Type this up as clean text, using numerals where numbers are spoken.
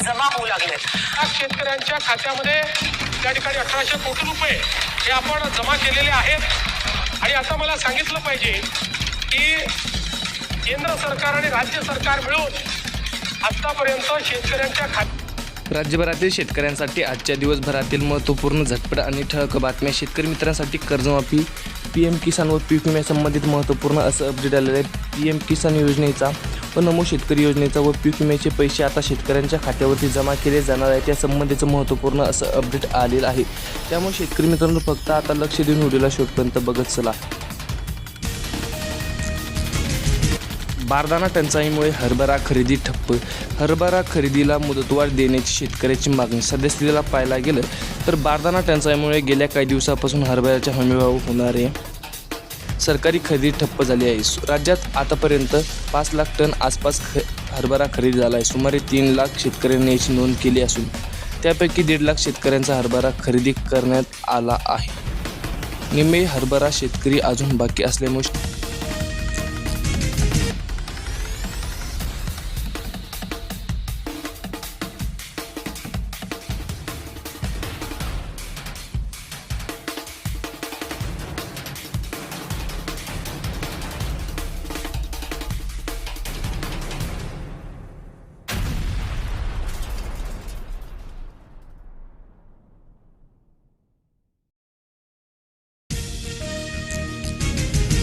जमा होऊ लागले। शेतकऱ्यांच्या खात्यामध्ये त्या ठिकाणी 1800 कोटी रुपये हे आपण जमा केलेले आहेत आणि आता मला सांगितलं पाहिजे की केंद्र सरकार आणि राज्य सरकार मिळून आतापर्यंत शेतकऱ्यांच्या राज्यभरातील शेतकऱ्यांसाठी आजच्या दिवसभरातील महत्त्वपूर्ण झटपट आणि ठळक बातम्या। शेतकरी मित्रांसाठी कर्जमाफी, PM किसान व पीक विम्यासंबंधित महत्त्वपूर्ण असं अपडेट आलेलं आहे। PM किसान योजनेचा व नमो शेतकरी योजनेचा व पीक विम्याचे पैसे आता शेतकऱ्यांच्या खात्यावरती जमा केले जाणार आहे, त्या संबंधीचं महत्त्वपूर्ण असं अपडेट आलेलं आहे। त्यामुळे शेतकरी मित्रांनो फक्त आता लक्ष देऊन व्हिडिओला शेवटपर्यंत बघत चला। बारदाना टंचाईमुळे हरभरा खरेदी ठप्प। हरभरा खरेदीला मुदतवाढ देण्याची शेतकऱ्याची मागणी। सध्या पाहायला गेलं तर बारदाना टंचाईमुळे गेल्या काही दिवसापासून हरभऱ्याचा हमीभाव होणार आहे। सरकारी खरेदी ठप्प झाली आहे। राज्यात आतापर्यंत 5 लाख टन आसपास हरभरा खरेदी झाला आहे। सुमारे 3 लाख शेतकऱ्यांनी याची नोंद केली असून त्यापैकी 1.5 लाख शेतकऱ्यांचा हरभरा खरेदी करण्यात आला आहे। निम्मे हरभरा शेतकरी अजून बाकी असल्यामुळे